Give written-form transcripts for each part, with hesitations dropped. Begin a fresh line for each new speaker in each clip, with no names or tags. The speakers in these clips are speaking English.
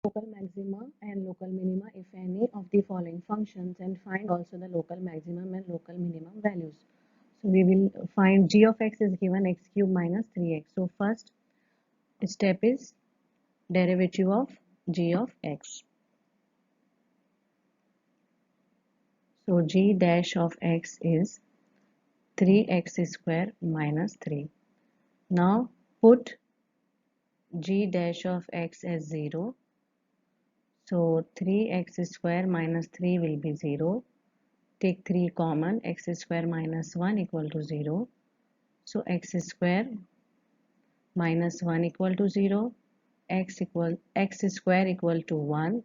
local maxima and local minima if any of the following functions, and find also the local maximum and local minimum values. So we will find g of x is given x cube minus 3x. So first step is derivative of g of x. So g dash of x is 3x square minus 3. Now put g dash of x as 0. So 3x square minus 3 will be 0. Take 3 common, x square minus 1 equal to 0. So x square minus 1 equal to 0. X square equal to 1.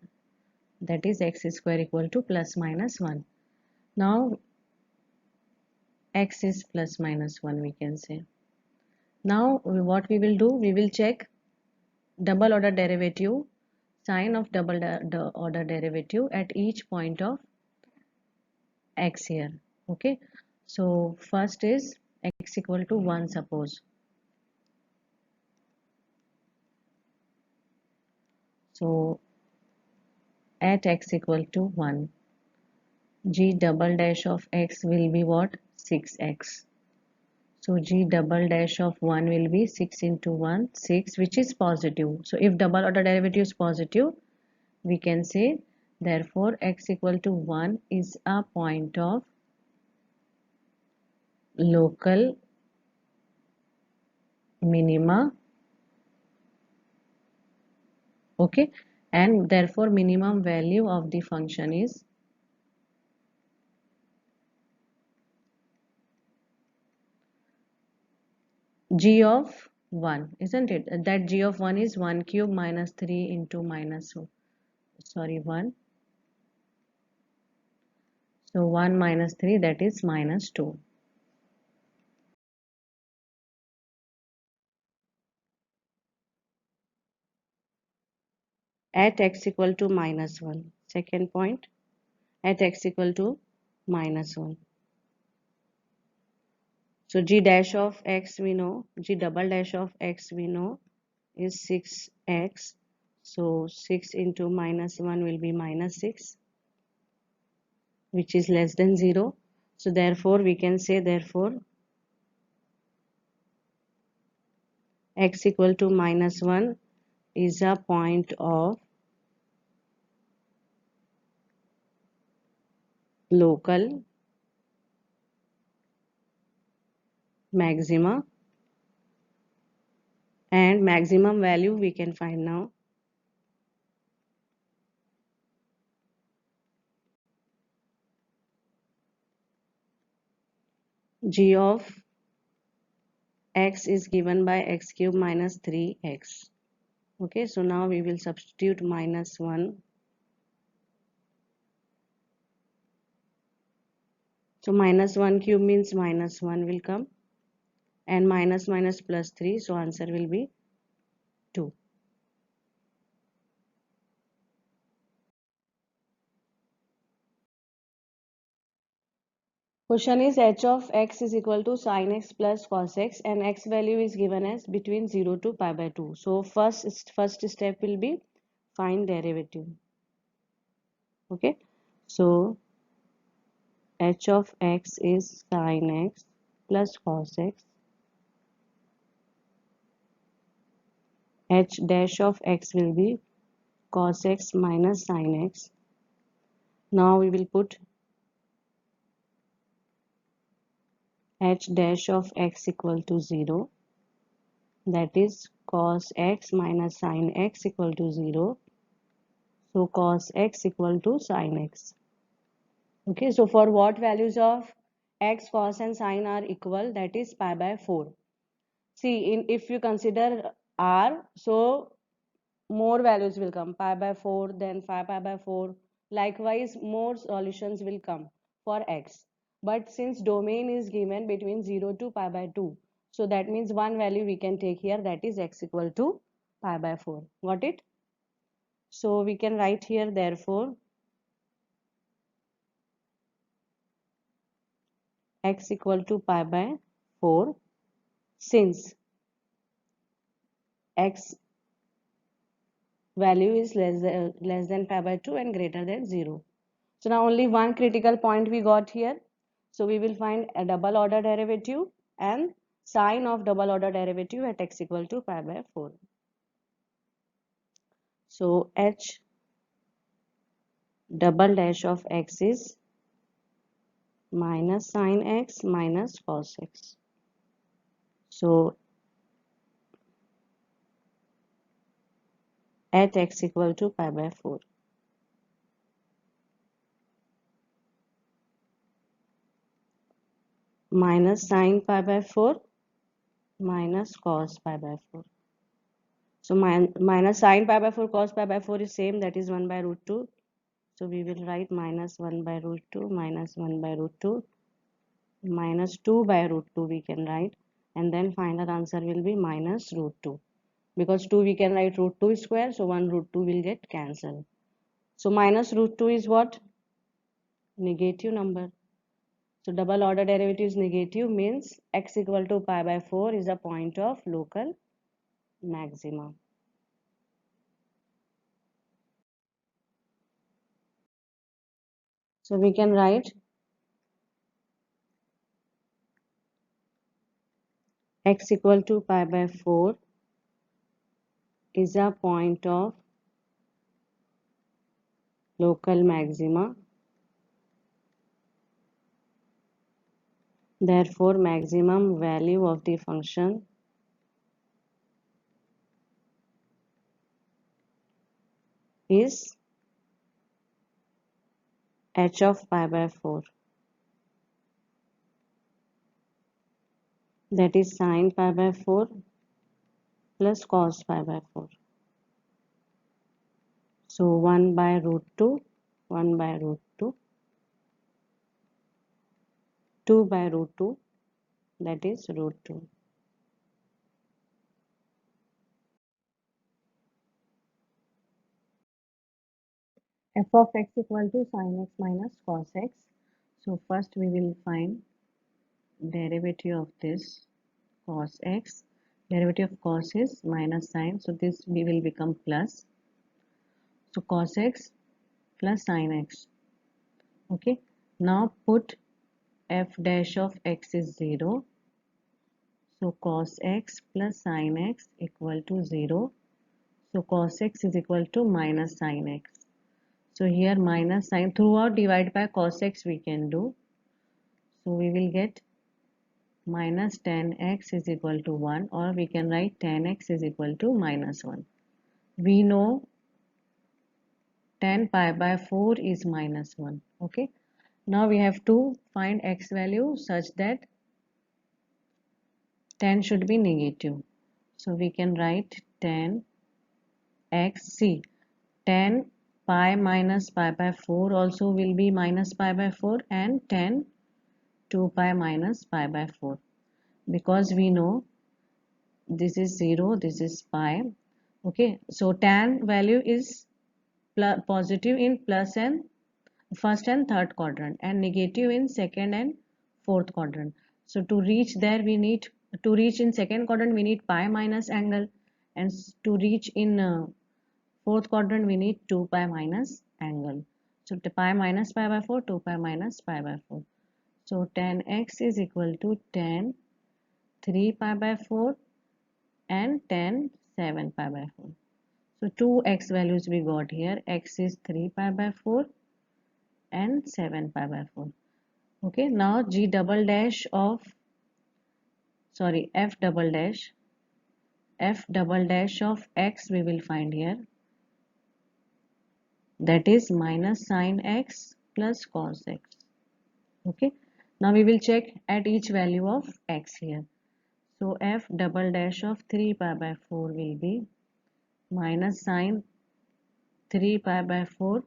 That is x square equal to plus minus 1. Now x is plus minus 1, we can say. Now what we will do, we will check double order derivative, sign of double order derivative at each point of x here. Okay, so first is x equal to 1, suppose. So at x equal to 1, g double dash of x will be what? 6x. So g double dash of 1 will be 6 into 1, 6, which is positive. So if double order derivative is positive, we can say therefore x equal to 1 is a point of local minima. Okay, and therefore minimum value of the function is g of 1, isn't it? That g of 1 is 1 cube minus 3 into minus, sorry, 1. So 1 minus 3, that is minus 2. At x equal to minus 1. Second point, at x equal to minus 1. So g dash of x we know, g double dash of x we know is 6x. So 6 into minus 1 will be minus 6, which is less than 0. So therefore we can say therefore x equal to minus 1 is a point of local maxima, and maximum value we can find now. G of x is given by x cube minus 3x. Okay, so now we will substitute minus 1. So minus 1 cube means minus 1 will come, and minus minus plus 3, so answer will be 2. Question is h of x is equal to sin x plus cos x, and x value is given as between 0 to pi by 2. So first step will be find derivative. Okay, so h of x is sin x plus cos x. H dash of x will be cos x minus sin x. Now we will put h dash of x equal to 0, that is cos x minus sin x equal to 0. So cos x equal to sin x. Okay, so for what values of x, cos and sin are equal, that is pi by 4. See, if you consider r, so more values will come, pi by 4, then 5 pi by 4. Likewise, more solutions will come for x. But since domain is given between 0 to pi by 2, so that means one value we can take here, that is x equal to pi by 4. Got it? So we can write here therefore x equal to pi by 4, since x value is less than pi by 2 and greater than 0. So now only one critical point we got here. So we will find a double order derivative and sign of double order derivative at x equal to pi by 4. So h double dash of x is minus sine x minus cos x. So at x equal to pi by 4. Minus sine pi by 4 minus cos pi by 4. So minus sine pi by 4 cos pi by 4 is same, that is 1 by root 2. So we will write minus 1 by root 2 minus 1 by root 2 minus 2 by root 2 we can write, and then final answer will be minus root 2. Because 2 we can write root 2 square, so 1 root 2 will get cancelled. So minus root 2 is what? Negative number. So double order derivative is negative, means x equal to pi by 4 is a point of local maxima. So we can write x equal to pi by 4 is a point of local maxima. Therefore, maximum value of the function is h of pi by 4. That is sine pi by 4 plus cos pi by 4. So 1 by root 2, 1 by root 2, 2 by root 2, that is root 2. F of x equal to sin x minus cos x. So first we will find derivative of this cos x. Derivative of cos is minus sine, so this we will become plus. So cos x plus sin x. Okay, now put f dash of x is 0. So cos x plus sin x equal to 0. So cos x is equal to minus sin x. So here minus sin, throughout divide by cos x we can do. So we will get minus tan x is equal to 1, or we can write tan x is equal to minus 1. We know tan pi by 4 is minus 1. Okay. Now we have to find x value such that tan should be negative. So we can write tan x. See, tan pi minus pi by 4 also will be minus pi by 4, and tan 2 pi minus pi by 4. Because we know this is 0, this is pi. Okay, so tan value is positive in plus and first and third quadrant, and negative in second and fourth quadrant. So to reach there we need, to reach in second quadrant we need pi minus angle, and to reach in fourth quadrant we need 2 pi minus angle. So pi minus pi by 4, 2 pi minus pi by 4. So tan x is equal to tan 3 pi by 4 and tan 7 pi by 4. So two x values we got here. X is 3 pi by 4 and 7 pi by 4. Okay, now g double dash of, sorry, f double dash of x we will find here. That is minus sine x plus cos x. Okay, now we will check at each value of x here. So f double dash of 3 pi by 4 will be minus sine 3 pi by 4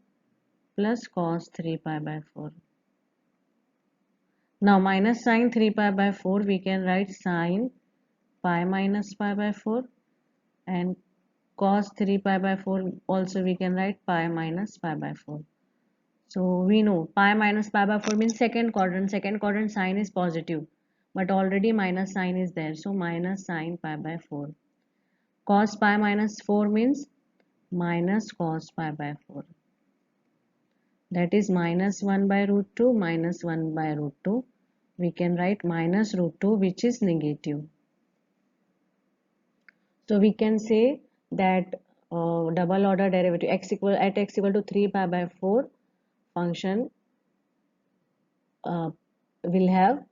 plus cos 3 pi by 4. Now minus sine 3 pi by 4 we can write sine pi minus pi by 4, and cos 3 pi by 4 also we can write pi minus pi by 4. So we know pi minus pi by 4 means second quadrant. Second quadrant sign is positive, but already minus sign is there. So minus sine pi by 4. Cos pi minus 4 means minus cos pi by 4. That is minus 1 by root 2 minus 1 by root 2. We can write minus root 2, which is negative. So we can say that double order derivative x equal to 3 pi by 4 function will have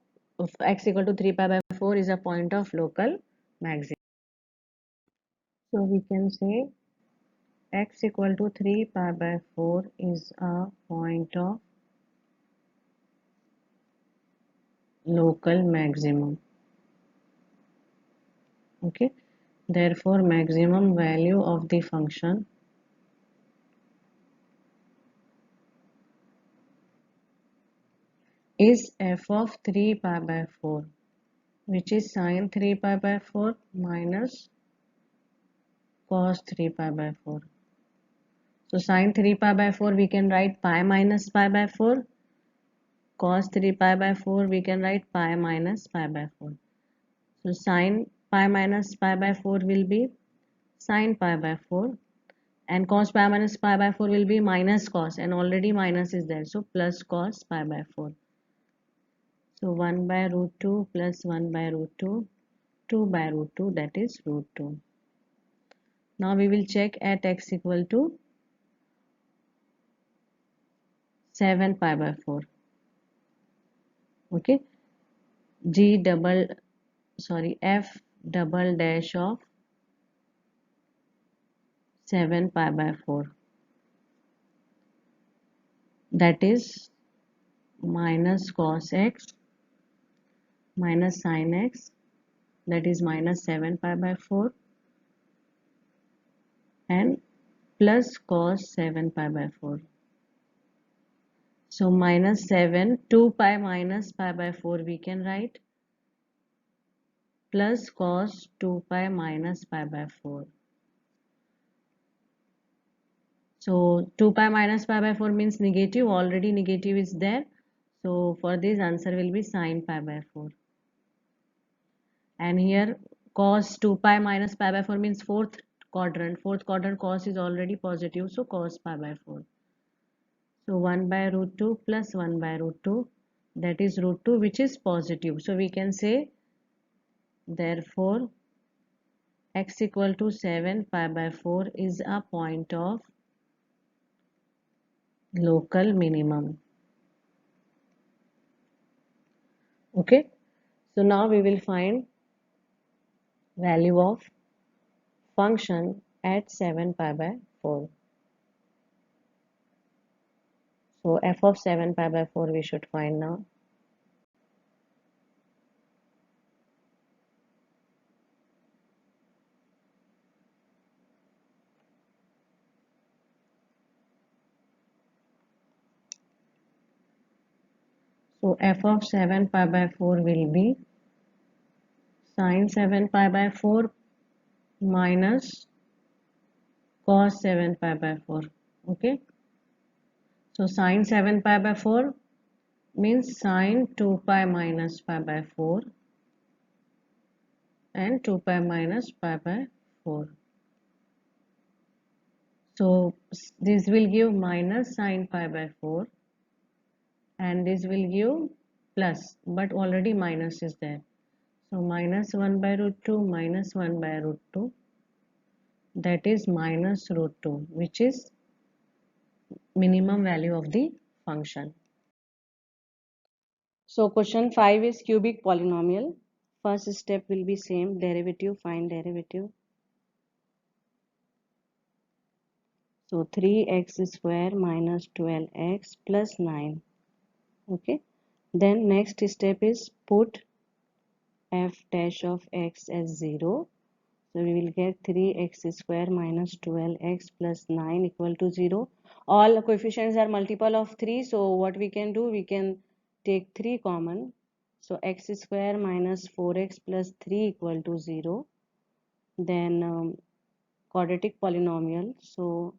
x equal to 3 pi by 4 is a point of local maximum. So we can say x equal to 3 pi by 4 is a point of local maximum. Okay, therefore maximum value of the function is f of 3 pi by 4, which is sine 3 pi by 4 minus cos 3 pi by 4. So sine 3 pi by 4 we can write pi minus pi by 4. Cos 3 pi by 4 we can write pi minus pi by 4. So sine pi minus pi by 4 will be sine pi by 4, and cos pi minus pi by 4 will be minus cos, and already minus is there, so plus cos pi by 4. So 1 by root 2 plus 1 by root 2, 2 by root 2, that is root 2. Now we will check at x equal to 7 pi by 4. Okay, f double dash of 7 pi by 4, that is minus cos x minus sin x, that is minus 7 pi by 4, and plus cos 7 pi by 4. So minus 7, 2 pi minus pi by 4 we can write, plus cos 2 pi minus pi by 4. So 2 pi minus pi by 4 means negative, already negative is there. So for this answer will be sin pi by 4. And here cos 2 pi minus pi by 4 means fourth quadrant. Fourth quadrant cos is already positive, so cos pi by 4. So 1 by root 2 plus 1 by root 2, that is root 2, which is positive. So we can say therefore x equal to 7 pi by 4 is a point of local minimum. Okay, so now we will find value of function at 7 pi by 4. So f of 7 pi by 4 we should find now. So f of 7 pi by 4 will be sine 7 pi by 4 minus cos 7 pi by 4. Okay, so sine 7 pi by 4 means sine 2 pi minus pi by 4 and 2 pi minus pi by 4. So this will give minus sine pi by 4, and this will give plus, but already minus is there. So minus 1 by root 2 minus 1 by root 2, that is minus root 2, which is minimum value of the function.
So question 5 is cubic polynomial. First step will be same, derivative, find derivative. So 3x square minus 12x plus 9. Okay. Then next step is put f dash of x as 0. So we will get 3x square minus 12x plus 9 equal to 0. All coefficients are multiple of 3. So what we can do, we can take 3 common. So x square minus 4x plus 3 equal to 0. Then quadratic polynomial. So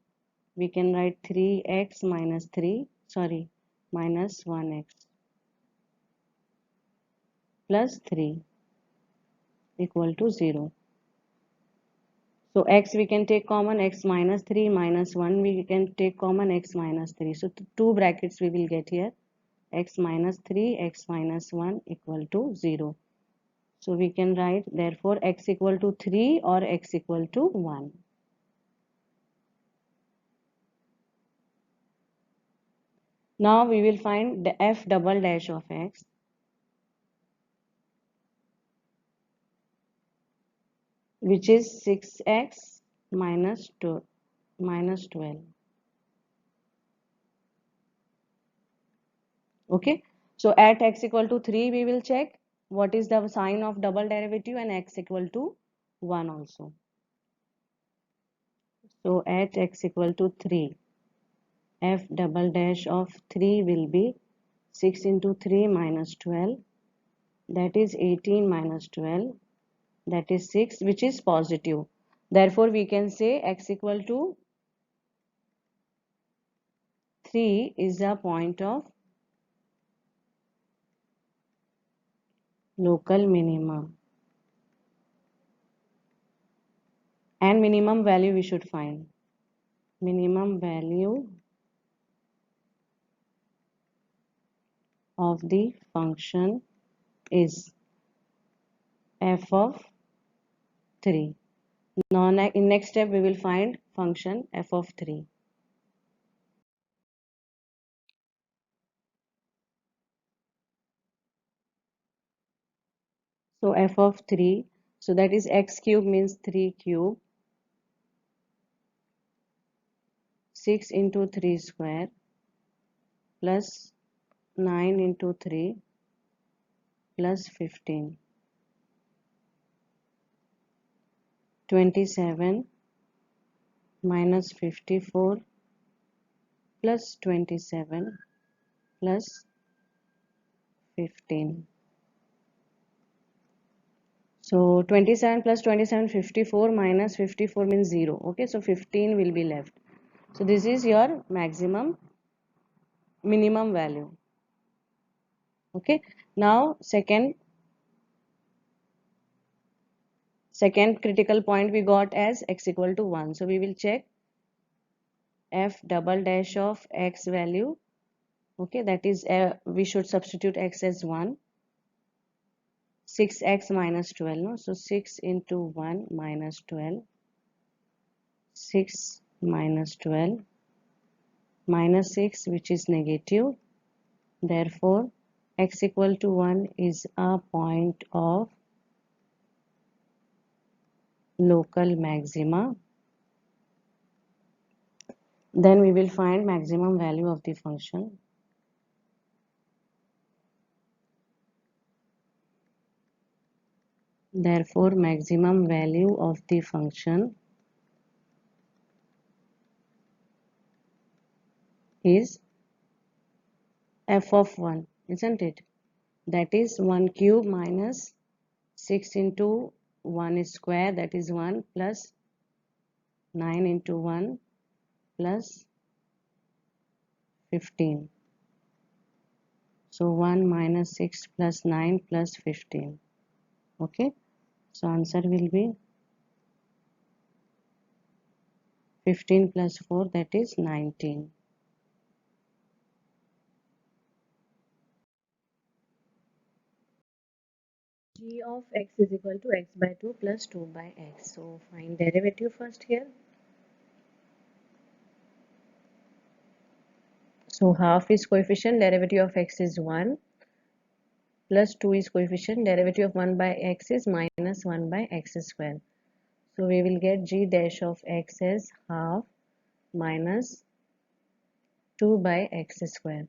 we can write 3x minus 3, sorry, minus 1x plus 3 equal to 0. So x we can take common, x minus 3 minus 1 we can take common, x minus 3. So two brackets we will get here, x minus 3, x minus 1 equal to 0. So we can write therefore x equal to 3 or x equal to 1. Now we will find the f double dash of x, which is 6x minus 2 minus 12. Okay, so at x equal to 3 we will check what is the sign of double derivative, and x equal to 1 also. So at x equal to 3, f double dash of 3 will be 6 into 3 minus 12, that is 18 minus 12, that is 6, which is positive. Therefore we can say x equal to 3 is a point of local minima, and minimum value we should find. Minimum value of the function is f of 3. Now in next step we will find function f of 3. So f of 3, so that is x cube means 3 cube, 6 into 3 square plus 9 into 3 plus 15, 27 minus 54 plus 27 plus 15. So 27 plus 27, 54 minus 54 means 0. Okay, so 15 will be left. So this is your minimum value. Okay, now second critical point we got as x equal to 1. So we will check f double dash of x value. Okay, that is we should substitute x as 1. 6x minus 12, no? So 6 into 1 minus 12, 6 minus 12, minus 6, which is negative. Therefore x equal to 1 is a point of local maxima. Then we will find maximum value of the function. Therefore maximum value of the function is f of 1, isn't it? That is 1 cube minus 6 into 1 square, that is 1, plus 9 into 1 plus 15. So 1 minus 6 plus 9 plus 15. Okay, so answer will be 15 plus 4, that is 19. G of x is equal to x by 2 plus 2 by x. So find derivative first here. So half is coefficient, derivative of x is 1, plus 2 is coefficient, derivative of 1 by x is minus 1 by x square. So we will get g dash of x as half minus 2 by x square.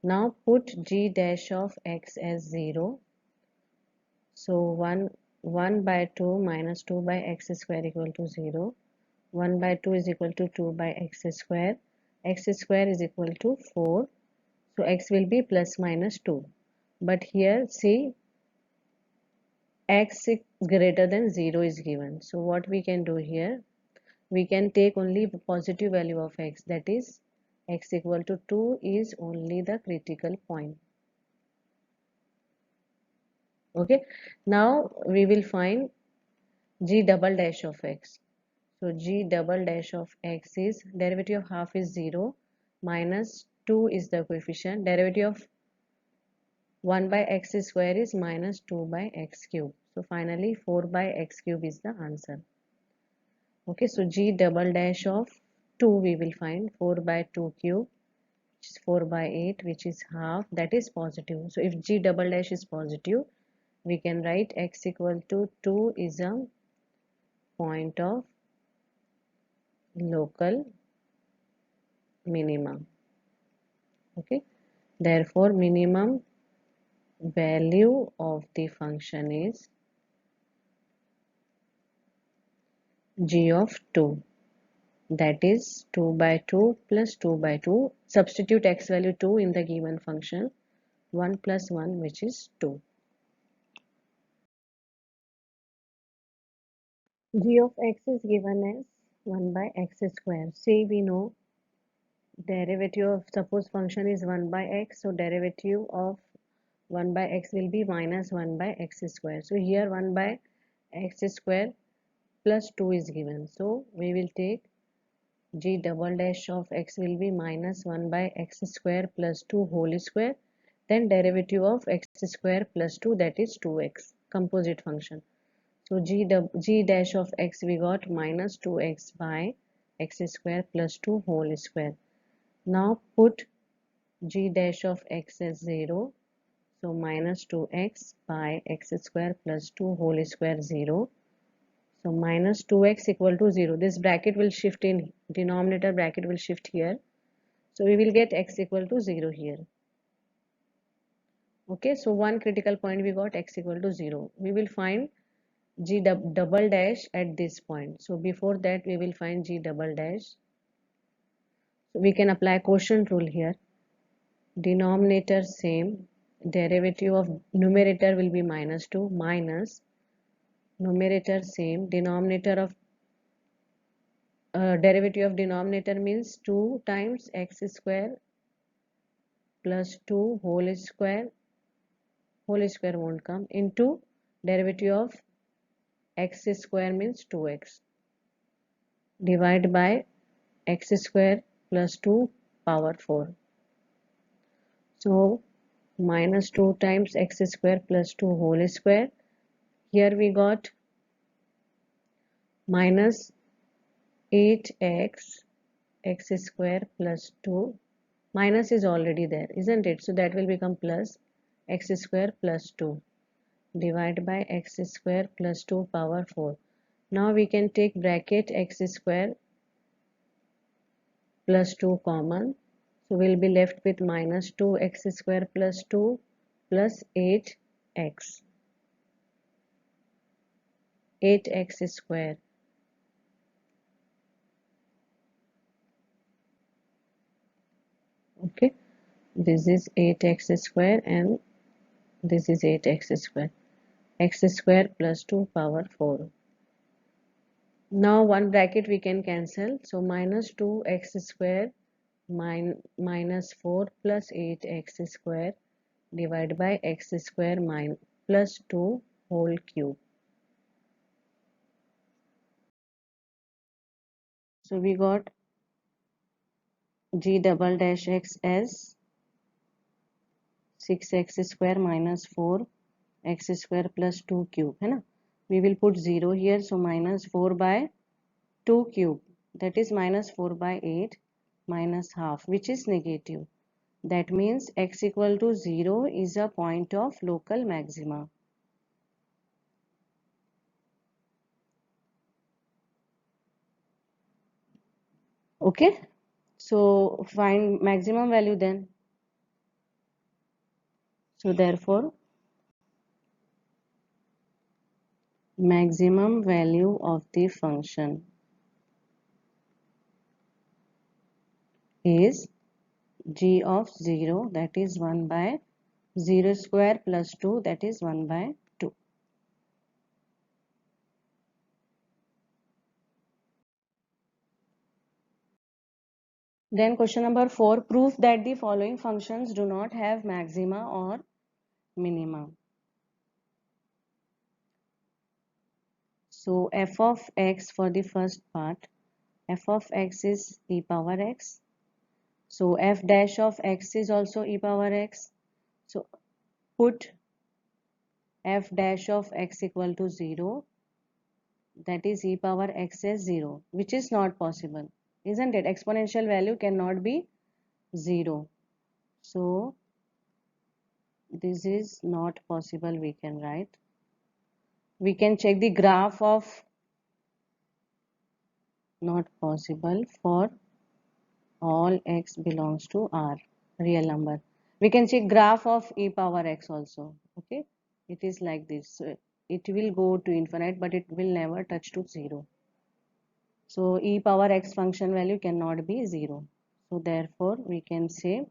Now put g dash of x as 0. So 1 by 2 minus 2 by x square equal to 0. 1 by 2 is equal to 2 by x square. X square is equal to 4. So x will be plus minus 2. But here see, x greater than 0 is given. So what we can do here, we can take only the positive value of x, that is x equal to 2 is only the critical point. Okay, now we will find g double dash of x.
So g double dash of x is, derivative of half is 0, minus 2 is the coefficient, derivative of 1 by x square is minus 2 by x cube. So finally 4 by x cube is the answer. Okay, so g double dash of 2 we will find 4 by 2 cube, which is 4 by 8, which is half, that is positive. So if g double dash is positive, we can write x equal to 2 is a point of local minimum. Okay, therefore minimum value of the function is g of 2, that is 2 by 2 plus 2 by 2. Substitute x value 2 in the given function, 1 plus 1, which is 2. G of x is given as 1 by x square. See, we know derivative of, suppose function is 1 by x, so derivative of 1 by x will be minus 1 by x square. So here 1 by x square plus 2 is given. So we will take g double dash of x will be minus 1 by x square plus 2 whole square. Then derivative of x square plus 2, that is 2x, composite function. So g dash of x we got minus 2x by x square plus 2 whole square. Now put g dash of x as 0. So minus 2x by x square plus 2 whole square 0. So minus 2x equal to 0. This bracket will shift in, denominator bracket will shift here. So we will get x equal to 0 here. Okay, so one critical point we got x equal to 0. We will find g double dash at this point. So before that we will find g double dash. So we can apply quotient rule here. Denominator same, derivative of numerator will be minus 2 minus numerator same, denominator of derivative of denominator means 2 times x square plus 2 whole square won't come, into derivative of x square means 2x, divide by x square plus 2 power 4. So minus 2 times x square plus 2 whole square. Here we got minus 8x x square plus 2. Minus is already there, isn't it? So that will become plus x square plus 2 divided by x square plus 2 power 4. Now we can take bracket x square plus 2 common. So we'll be left with minus 2x square plus 2 plus 8x. 8x square. Okay, this is 8x square and this is 8x square. X square plus 2 power 4. Now one bracket we can cancel. So minus 2x square minus 4 plus 8x square divided by x square plus 2 whole cube. So we got g double dash x as 6x square minus 4 x square plus 2 cube, है ना? We will put 0 here, so minus 4 by 2 cube, that is minus 4 by 8 minus half, which is negative. That means x equal to 0 is a point of local maxima. Okay, so find maximum value then. So therefore maximum value of the function is g of 0, that is 1 by 0 square plus 2, that is 1 by 2. Then question number 4, prove that the following functions do not have maxima or minima.
So f of x for the first part, f of x is e power x. So f dash of x is also e power x. So put f dash of x equal to 0, that is e power x as 0, which is not possible, isn't it? Exponential value cannot be 0. So this is not possible, we can write. We can check the graph of not possible for all x belongs to R, real number. We can check graph of e power x also. Okay, it is like this. So it will go to infinite, but it will never touch to 0. So e power x function value cannot be 0. So therefore we can say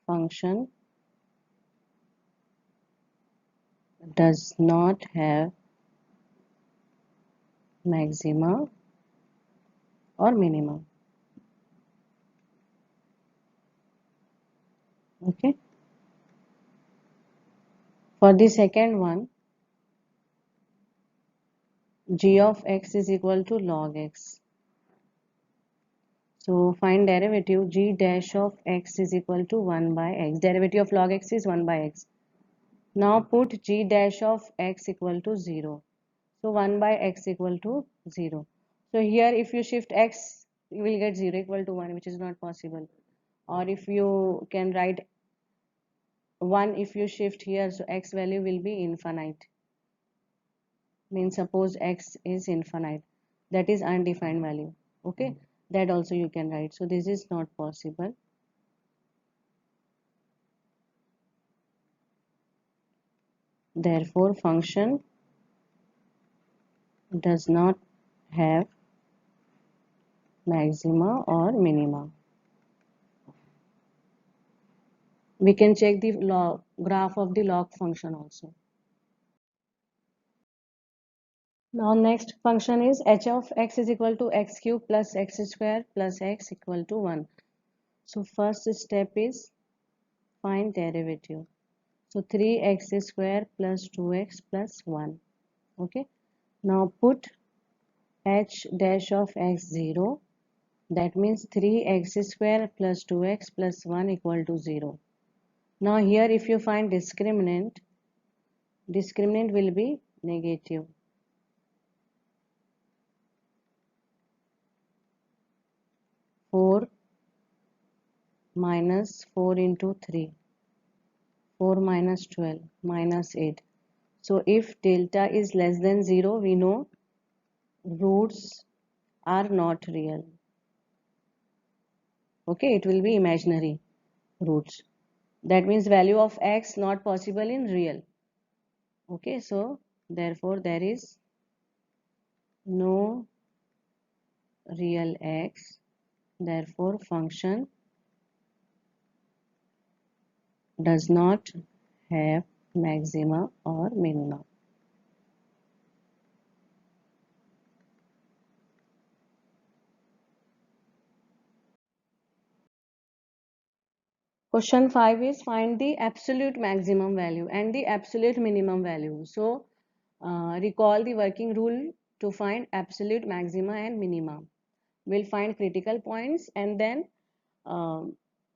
function does not have maxima or minima. Okay. For the second one, g of x is equal to log x. So find derivative g dash of x is equal to 1 by x. Derivative of log x is 1 by x. Now put g dash of x equal to 0. So 1 by x equal to 0. So here if you shift x, you will get 0 equal to 1, which is not possible. Or if you can write 1, if you shift here, so x value will be infinite. Means suppose x is infinite, that is undefined value. Okay, that also you can write. So this is not possible. Therefore function does not have maxima or minima. We can check the log, graph of the log function also. Now next function is h of x is equal to x cube plus x square plus x equal to 1. So first step is find derivative. So 3x square plus 2x plus 1. Okay. Now put h dash of x 0. That means 3x square plus 2x plus 1 equal to 0. Now here if you find discriminant will be negative. 4 minus 4 into 3. 4 minus 12 minus 8. So if delta is less than 0, we know roots are not real. Okay, it will be imaginary roots. That means value of x not possible in real. Okay, so therefore there is no real x. Therefore function does not have maxima or minima. Question 5 is find the absolute maximum value and the absolute minimum value. So recall the working rule to find absolute maxima and minima. We'll find critical points and then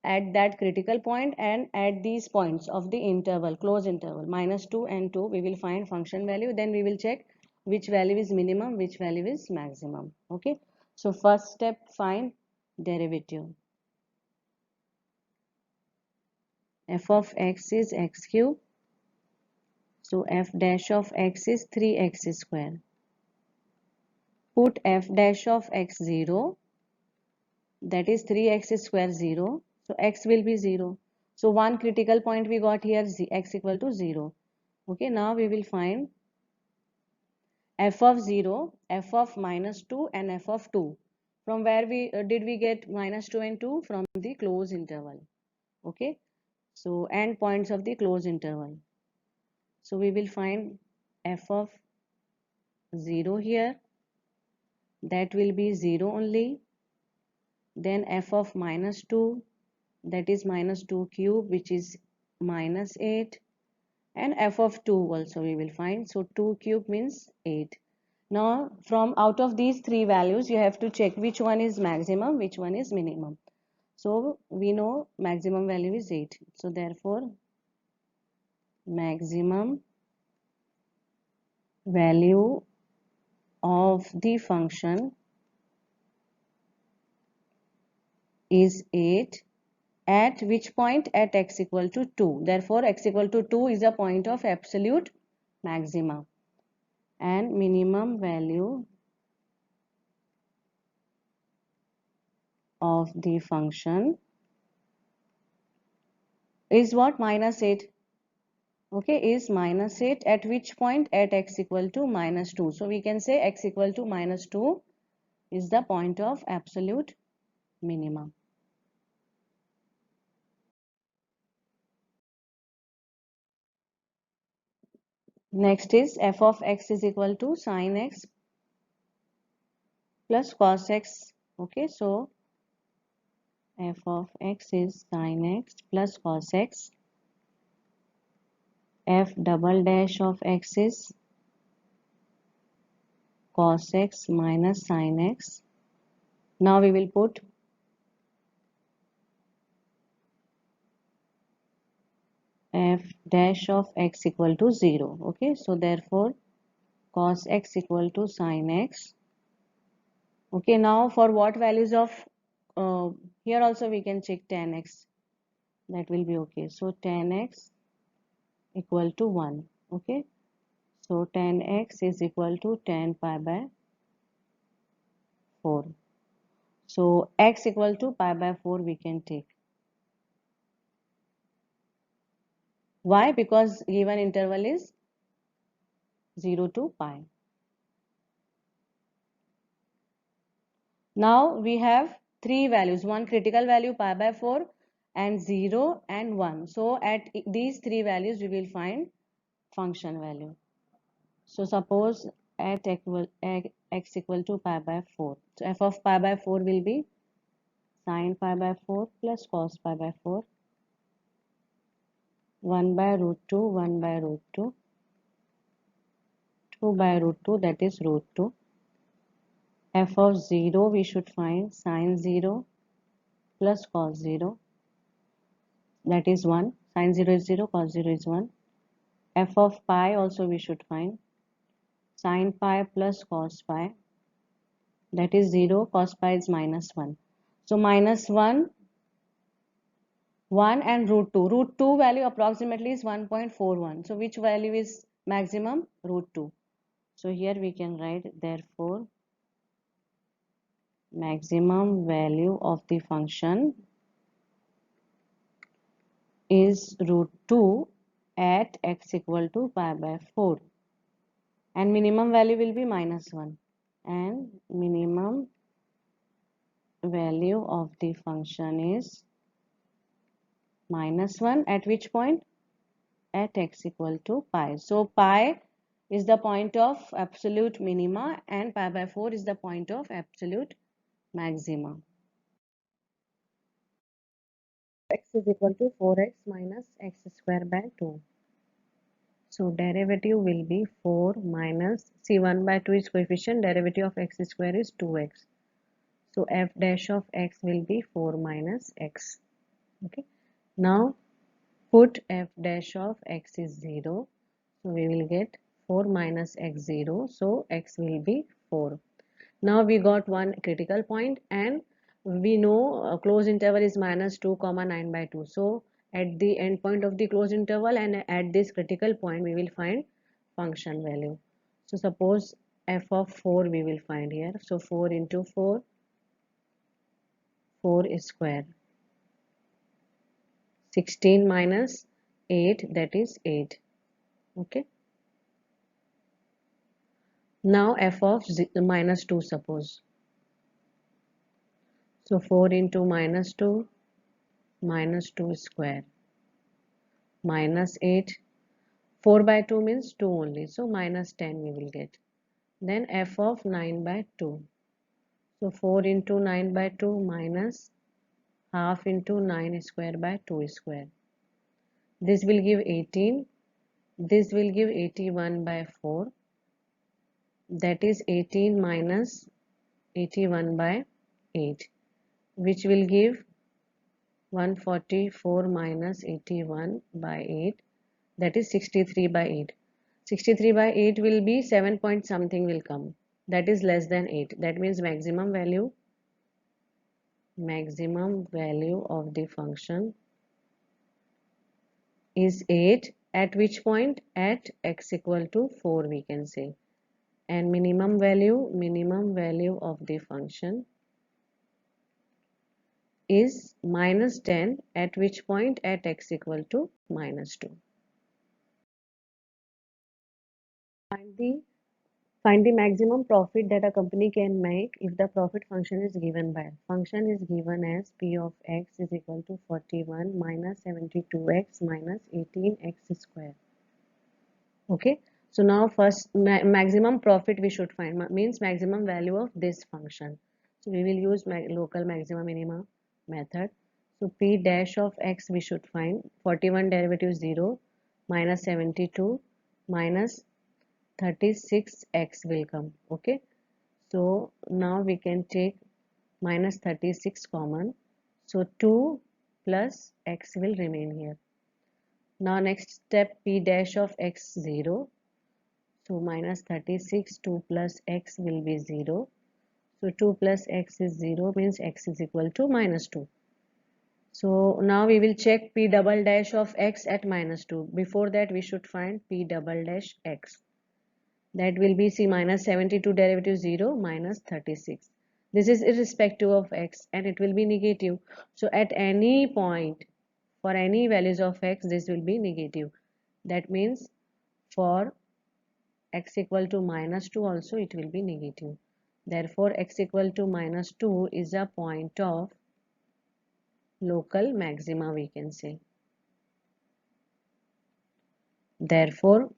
at that critical point and at these points of the interval, close interval, -2 and 2, we will find function value. Then we will check which value is minimum, which value is maximum. Okay. So first step, find derivative. F of x is x cube. So f dash of x is 3x square. Put f dash of x 0, that is 3x square 0. So x will be 0. So one critical point we got here, x equal to 0. Okay, now we will find f of 0, f of -2 and f of 2. From where we did we get -2 and 2? From the closed interval. Okay, so end points of the closed interval. So we will find f of 0 here, that will be 0 only. Then f of -2, that is -2 cube, which is -8. and f of 2 also we will find. So 2 cube means 8. Now from out of these three values you have to check which one is maximum, which one is minimum. So we know maximum value is 8. So therefore maximum value of the function is 8 at which point? At x equal to 2. Therefore x equal to 2 is a point of absolute maxima, and minimum value of the function is what? Minus 8. Okay, is minus 8 at which point? At x equal to minus 2. So we can say x equal to minus 2 is the point of absolute minimum. Next is f of x is equal to sin x plus cos x. Okay, so f of x is sin x plus cos x. F double dash of x is cos x minus sin x. Now we will put f dash of x equal to 0. Okay, so therefore cos x equal to sin x. Okay, now for what values of here also we can check tan x, that will be okay. So tan x equal to 1. Okay, so tan x is equal to tan pi by 4. So x equal to pi by 4 we can take. Why? Because given interval is 0 to pi. Now we have three values, one critical value pi by 4 and 0 and 1. So at these three values we will find function value. So suppose at x equal to pi by 4. So f of pi by 4 will be sin pi by 4 plus cos pi by 4, 1 by root 2, 1 by root 2, 2 by root 2, that is root 2. F of 0 we should find sin 0 plus cos 0, that is 1. Sin 0 is 0, cos 0 is 1. F of pi also we should find sin pi plus cos pi, that is 0, cos pi is minus 1. So minus 1, 1 and root 2. Root 2 value approximately is 1.41. So which value is maximum? Root 2. So here we can write therefore maximum value of the function is root 2 at x equal to pi by 4, and minimum value will be minus 1, and minimum value of the function is minus 1 at which point? At x equal to pi. So pi is the point of absolute minima and pi by 4 is the point of absolute maxima. X is equal to 4x minus x square by 2. So derivative will be 4 minus, see 1 by 2 is coefficient, derivative of x square is 2x. So f dash of x will be 4 minus x. Okay. Now put f dash of x is 0. So we will get 4 minus x 0. So x will be 4. Now we got one critical point and we know closed interval is minus 2 comma 9 by 2. So at the end point of the closed interval and at this critical point we will find function value. So suppose f of 4 we will find here. So 4 into 4, 4 square. 16 minus 8, that is 8. Okay. Now f of minus 2 suppose. So 4 into minus 2 square minus 8. 4 by 2 means 2 only. So minus 10 we will get. Then f of 9 by 2. So 4 into 9 by 2 minus half into 9 square by 2 square. This will give 18.
This will give 81 by 4, that is 18 minus 81 by 8, which will give 144 minus 81 by 8, that is 63 by 8. 63 by 8 will be 7 point something will come, that is less than 8. That means maximum value of the function is 8, at which point at x equal to 4 we can say, and minimum value of the function is minus 10, at which point at x equal to minus 2. Find the maximum profit that a company can make if the profit function is given by. Function is given as p of x is equal to 41 minus 72x minus 18x square. Okay, so now first maximum profit we should find, means maximum value of this function. So we will use local maxima minima method. So p dash of x we should find, 41 derivative 0 minus 72 minus 36x will come. Okay, so now we can take minus 36 common, so 2 plus x will remain here. Now next step, p dash of x 0, so minus 36, 2 plus x will be 0, so 2 plus x is 0 means x is equal to minus 2. So now we will check p double dash of x at minus 2. Before that we should find p double dash x. That will be, see, minus 72 derivative 0 minus 36. This is irrespective of x and it will be negative. So at any point, for any values of x, this will be negative. That means for x equal to minus 2 also it will be negative. Therefore, x equal to minus 2 is a point of local maxima we can say. Therefore,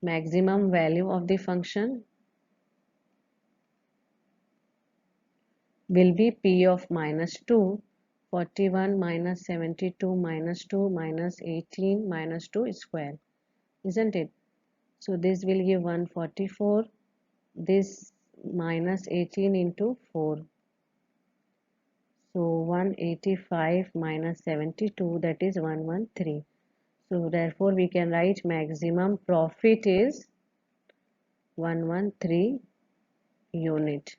maximum value of the function will be p of minus 2, 41 minus 72 minus 2 minus 18 minus 2 square, isn't it? So this will give 144, this minus 18 into 4. So 185 minus 72, that is 113. So therefore we can write maximum profit is 113 unit.